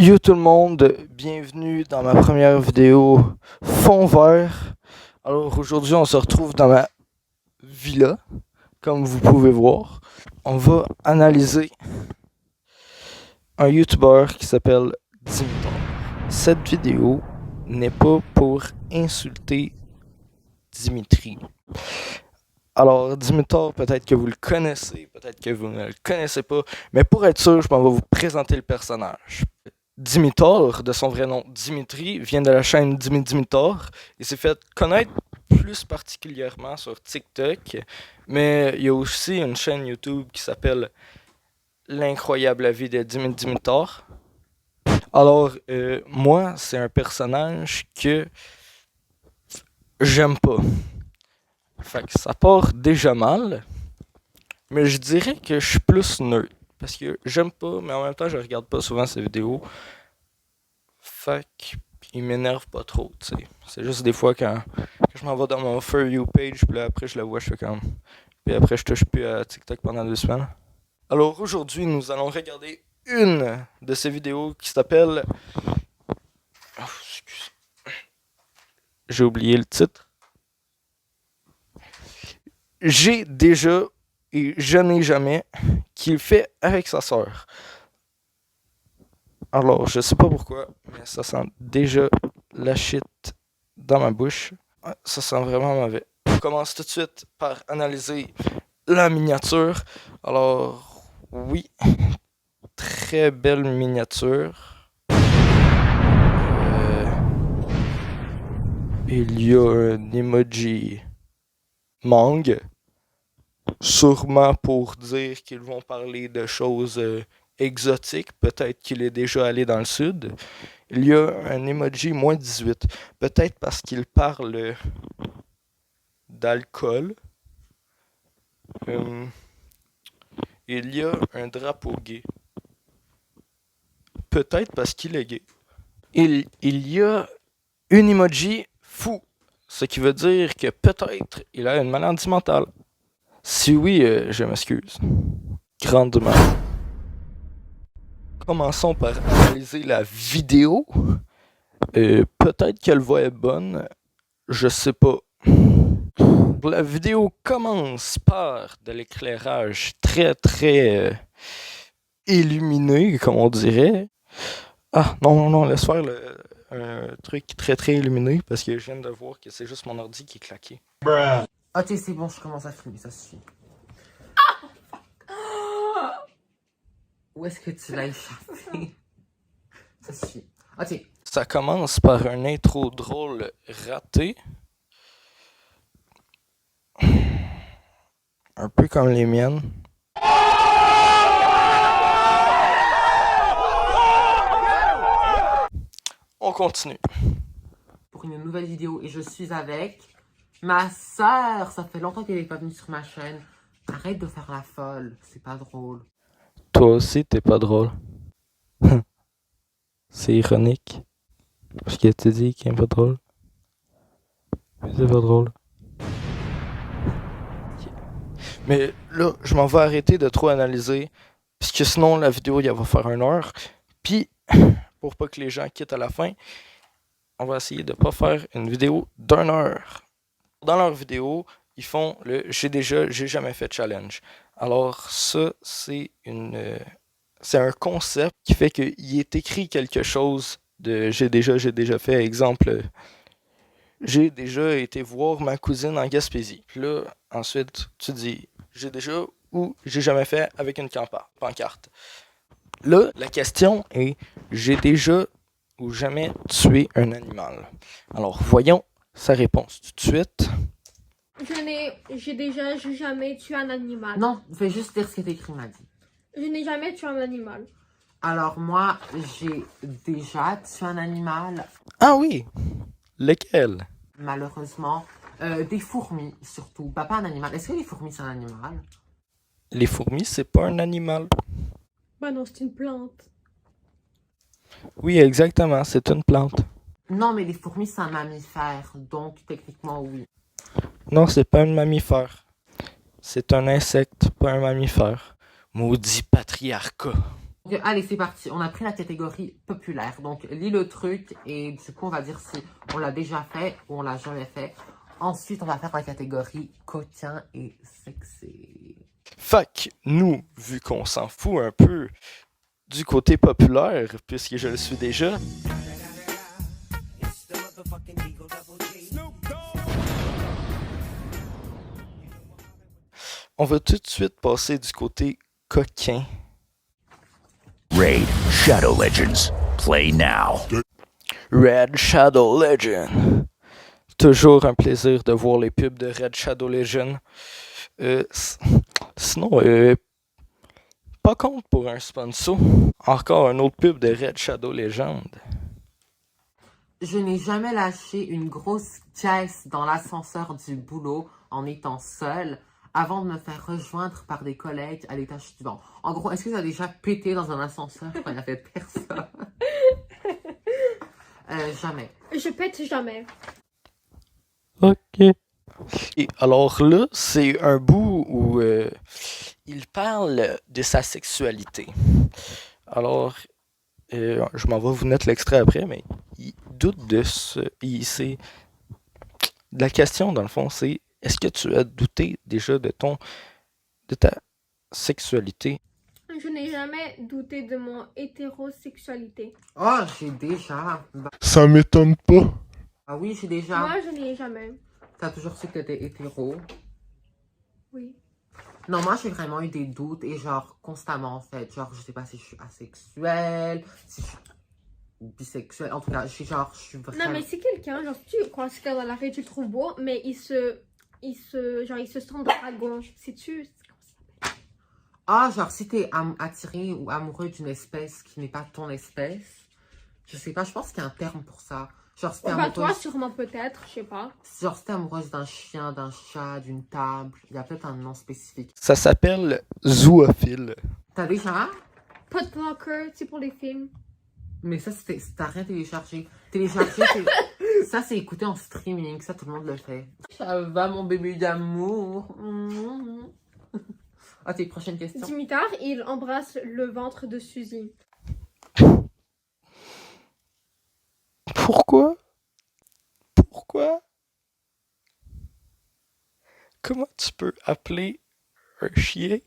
Yo tout le monde, bienvenue dans ma première vidéo fond vert. Alors aujourd'hui on se retrouve dans ma villa, comme vous pouvez voir. On va analyser un YouTuber qui s'appelle Dimitar. Cette vidéo n'est pas pour insulter Dimitri. Alors Dimitar, peut-être que vous le connaissez, peut-être que vous ne le connaissez pas, mais pour être sûr, je m'en vais vous présenter le personnage. Dimitar, de son vrai nom Dimitri, vient de la chaîne Dimitar. Il s'est fait connaître plus particulièrement sur TikTok, mais il y a aussi une chaîne YouTube qui s'appelle L'incroyable vie de Dimitar. Alors, moi, c'est un personnage que j'aime pas. Fait que ça part déjà mal, mais je dirais que je suis plus neutre. Parce que j'aime pas, mais en même temps, je regarde pas souvent ses vidéos. Fait qu'il m'énerve pas trop, tu sais. C'est juste des fois quand je m'en vais dans mon For You page, puis là après je le vois, je fais comme. Puis après je touche plus à TikTok pendant 2 semaines. Alors aujourd'hui, nous allons regarder une de ces vidéos qui s'appelle. Oh, excuse. J'ai oublié le titre. J'ai déjà et je n'ai jamais, qu'il fait avec sa sœur. Alors, je sais pas pourquoi, mais ça sent déjà la shit dans ma bouche. Ça sent vraiment mauvais. On commence tout de suite par analyser la miniature. Alors, oui, très belle miniature. Il y a un emoji mangue, sûrement pour dire qu'ils vont parler de choses exotiques. Peut-être qu'il est déjà allé dans le sud. Il y a un emoji moins 18. Peut-être parce qu'il parle d'alcool. Il y a un drapeau gay. Peut-être parce qu'il est gay. Il y a une emoji fou. Ce qui veut dire que peut-être il a une maladie mentale. Si oui, je m'excuse. Grandement. Commençons par analyser la vidéo. Peut-être qu'elle va être bonne. Je sais pas. La vidéo commence par de l'éclairage très illuminé, comme on dirait. Ah, non, laisse faire un truc très illuminé parce que je viens de voir que c'est juste mon ordi qui est claqué. Ok, c'est bon, je commence à filmer, ça suffit. Où est-ce que tu l'as échappé? Ça suffit. Ok. Ça commence par un intro drôle raté. Un peu comme les miennes. On continue. Pour une nouvelle vidéo, et je suis avec ma soeur. Ça fait longtemps qu'elle n'est pas venue sur ma chaîne. Arrête de faire la folle, c'est pas drôle. Toi aussi, t'es pas drôle. C'est ironique. Parce que tu dis qu'il est pas drôle. Mais c'est pas drôle. Mais là, je m'en vais arrêter de trop analyser. Parce que sinon, la vidéo, elle va faire 1 heure. Puis, pour pas que les gens quittent à la fin, on va essayer de pas faire une vidéo d'1 heure. Dans leur vidéo, ils font le j'ai jamais fait challenge. Alors, ça, c'est un concept qui fait qu'il est écrit quelque chose de j'ai déjà fait. Exemple, j'ai déjà été voir ma cousine en Gaspésie. Puis là, ensuite, tu dis j'ai déjà ou j'ai jamais fait avec une pancarte. Là, la question est j'ai déjà ou jamais tué un animal. Alors, voyons sa réponse tout de suite. J'ai jamais tué un animal. Non, fais juste lire ce qui est écrit, m'a dit. Je n'ai jamais tué un animal. Alors moi, j'ai déjà tué un animal. Ah oui! Lequel? Malheureusement, des fourmis surtout. Pas un animal. Est-ce que les fourmis c'est un animal? Les fourmis, c'est pas un animal. Bah non, c'est une plante. Oui, exactement, c'est une plante. Non, mais les fourmis c'est un mammifère, donc techniquement oui. Non, c'est pas un mammifère. C'est un insecte, pas un mammifère. Maudit patriarcat. Donc, allez, c'est parti. On a pris la catégorie populaire. Donc, lis le truc et du coup, on va dire si on l'a déjà fait ou on l'a jamais fait. Ensuite, on va faire la catégorie coquin et sexy. Fait que nous, vu qu'on s'en fout un peu du côté populaire, puisque je le suis déjà, on va tout de suite passer du côté coquin. Raid Shadow Legends. Play now. Red Shadow Legend. Toujours un plaisir de voir les pubs de Red Shadow Legend. Sinon, pas contre pour un sponsor. Encore un autre pub de Red Shadow Legend. Je n'ai jamais lâché une grosse caisse dans l'ascenseur du boulot en étant seule avant de me faire rejoindre par des collègues à l'étage suivant. En gros, est-ce que tu as déjà pété dans un ascenseur quand il n'y avait personne? Jamais. Je pète jamais. Ok. Et alors là, c'est un bout où il parle de sa sexualité. Alors, je m'en vais vous mettre l'extrait après, mais il doute de ce... La question, dans le fond, c'est est-ce que tu as douté déjà de ta sexualité? Je n'ai jamais douté de mon hétérosexualité. Oh, j'ai déjà. Ça m'étonne pas. Ah oui, j'ai déjà. Moi, je n'ai jamais. T'as toujours su que t'étais hétéro? Oui. Non, moi, j'ai vraiment eu des doutes et genre, constamment, en fait. Genre, je sais pas si je suis asexuelle, si je suis bisexuelle. En tout cas, je suis vraiment... Non, mais c'est quelqu'un, genre, si tu croises quelqu'un dans la rue, tu le trouves beau, mais il se sent dans la gorge. Sais-tu? Ah, genre, si t'es attiré ou amoureux d'une espèce qui n'est pas ton espèce, je sais pas, je pense qu'il y a un terme pour ça. Genre, si t'es Bah, toi, amoureuse... sûrement, peut-être, je sais pas. Genre, si t'es amoureuse d'un chien, d'un chat, d'une table, il y a peut-être un nom spécifique. Ça s'appelle zoophile. T'as déjà? Podblocker, c'est pour les films. Mais ça, t'as rien téléchargé. Télécharger, ça, c'est écouter en streaming. Ça, tout le monde le fait. Ça va, mon bébé d'amour. Ok, prochaine question. Dimitar, il embrasse le ventre de Suzy. Pourquoi? Pourquoi? Comment tu peux appeler un chien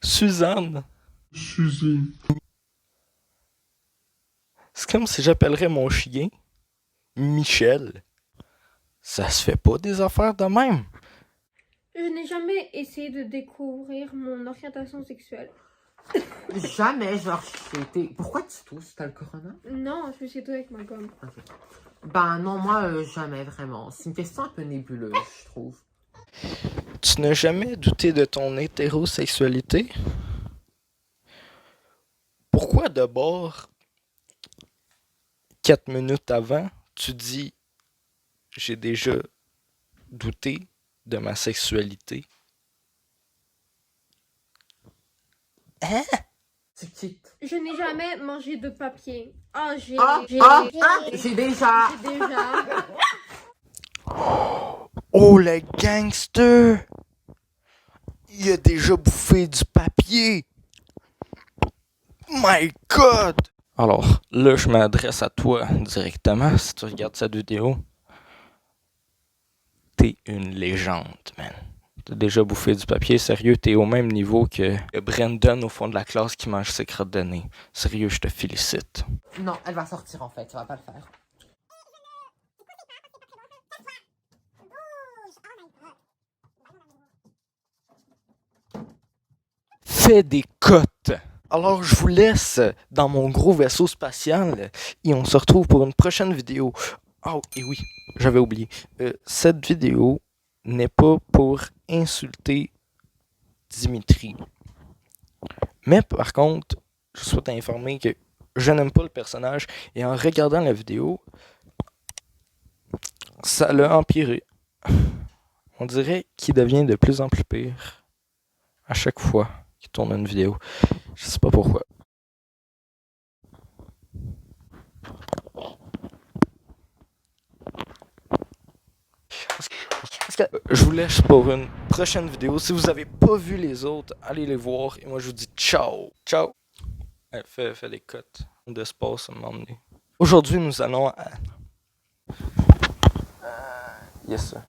Suzanne? Suzy. C'est comme si j'appellerais mon chien Michel. Ça se fait pas des affaires de même. Je n'ai jamais essayé de découvrir mon orientation sexuelle. Jamais, genre, j'ai été... Pourquoi tu tousses? T'as le corona? Non, je me suis tout avec ma gomme. Ok. Ben non, moi, jamais, vraiment. C'est une question un peu nébuleuse, je trouve. Tu n'as jamais douté de ton hétérosexualité? Pourquoi d'abord, 4 minutes avant, tu dis « J'ai déjà douté de ma sexualité ». Hein? Tu quittes. Je n'ai jamais mangé de papier. Ah, j'ai J'ai déjà. Oh, le gangster! Il a déjà bouffé du papier! My God! Alors, là, je m'adresse à toi directement. Si tu regardes cette vidéo, t'es une légende, man. T'as déjà bouffé du papier. Sérieux, t'es au même niveau que Brandon au fond de la classe qui mange ses crottes de nez. Sérieux, je te félicite. Non, elle va sortir, en fait. Ça va pas le faire. Fais des cotes! Alors, je vous laisse dans mon gros vaisseau spatial et on se retrouve pour une prochaine vidéo. Oh, et oui, j'avais oublié. Cette vidéo n'est pas pour insulter Dimitri. Mais par contre, je souhaite informer que je n'aime pas le personnage et en regardant la vidéo, ça l'a empiré. On dirait qu'il devient de plus en plus pire à chaque fois qu'il tourne une vidéo. Je sais pas pourquoi. Je vous laisse pour une prochaine vidéo. Si vous n'avez pas vu les autres, allez les voir. Et moi, je vous dis ciao. Ciao. Fais des cotes d'espace à un moment donné. Aujourd'hui, nous allons à... Yes, sir.